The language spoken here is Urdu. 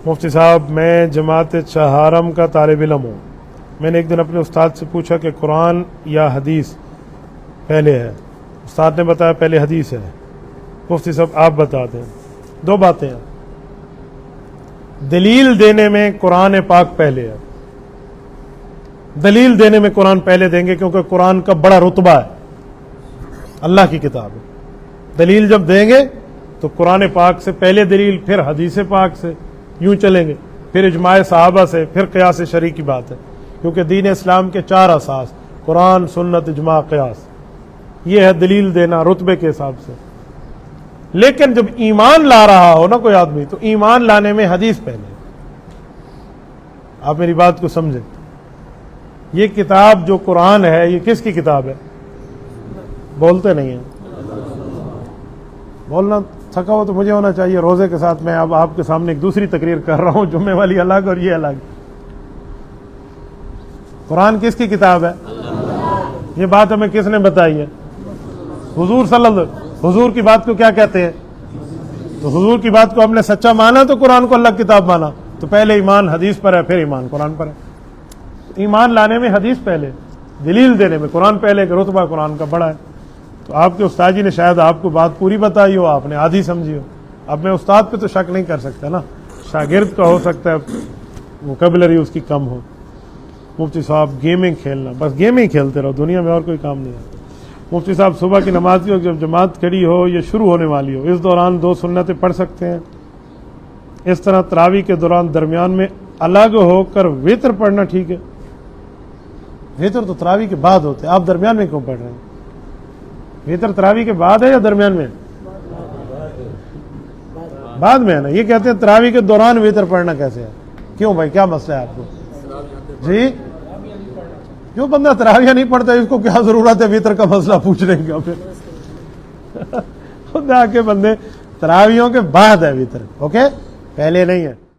مفتی صاحب، میں جماعت چہارم کا طالب علم ہوں۔ میں نے ایک دن اپنے استاد سے پوچھا کہ قرآن یا حدیث پہلے ہے؟ استاد نے بتایا پہلے حدیث ہے۔ مفتی صاحب آپ بتا دیں، دو باتیں ہیں۔ دلیل دینے میں قرآن پاک پہلے ہے، دلیل دینے میں قرآن پہلے دیں گے کیونکہ قرآن کا بڑا رتبہ ہے، اللہ کی کتاب ہے۔ دلیل جب دیں گے تو قرآن پاک سے پہلے دلیل، پھر حدیث پاک سے، یوں چلیں گے، پھر اجماع صحابہ سے، پھر قیاس شرعی کی بات ہے، کیونکہ دین اسلام کے 4 اساس قرآن، سنت، اجماع، قیاس، یہ ہے دلیل دینا رتبے کے حساب سے۔ لیکن جب ایمان لا رہا ہو نا کوئی آدمی، تو ایمان لانے میں حدیث پہلے۔ آپ میری بات کو سمجھیں، یہ کتاب جو قرآن ہے یہ کس کی کتاب ہے؟ بولتے نہیں ہیں، بولنا تھکا ہو تو مجھے ہونا چاہیے روزے کے ساتھ۔ میں اب آپ کے سامنے ایک دوسری تقریر کر رہا ہوں، جمعے والی الگ اور یہ الگ۔ قرآن کس کی کتاب ہے؟ یہ بات ہمیں کس نے بتائی ہے؟ حضور صلی اللہ علیہ وسلم۔ حضور کی بات کو کیا کہتے ہیں؟ تو حضور کی بات کو ہم نے سچا مانا تو قرآن کو اللہ کتاب مانا، تو پہلے ایمان حدیث پر ہے، پھر ایمان قرآن پر ہے۔ ایمان لانے میں حدیث پہلے، دلیل دینے میں قرآن پہلے، کہ رتبہ قرآن کا بڑا ہے۔ تو آپ کے استاد جی نے شاید آپ کو بات پوری بتائی ہو، آپ نے آدھی سمجھی ہو۔ اب میں استاد پہ تو شک نہیں کر سکتا نا، شاگرد کا ہو سکتا ہے ووکیبلری اس کی کم ہو۔ مفتی صاحب گیمنگ کھیلنا، بس گیمنگ کھیلتے رہو، دنیا میں اور کوئی کام نہیں ہے۔ مفتی صاحب صبح کی نماز کی وقت جب جماعت کھڑی ہو یا شروع ہونے والی ہو، اس دوران 2 سنتیں پڑھ سکتے ہیں؟ اس طرح تراویح کے دوران درمیان میں الگ ہو کر وتر پڑھنا ٹھیک ہے؟ وتر تو تراویح کے بعد ہوتے ہیں، آپ درمیان میں کیوں پڑھ رہے ہیں؟ وتر تراویح کے بعد ہے یا درمیان میں؟ بعد میں ہے نا۔ یہ کہتے ہیں تراویح کے دوران وتر پڑھنا کیسے ہے؟ کیوں بھائی، کیا مسئلہ ہے آپ کو؟ جی، جو بندہ تراویح نہیں پڑھتا اس کو کیا ضرورت ہے وتر کا مسئلہ پوچھنے کا؟ پھر خدا کے بندے، تراویحوں کے بعد ہے وتر، اوکے، پہلے نہیں ہے۔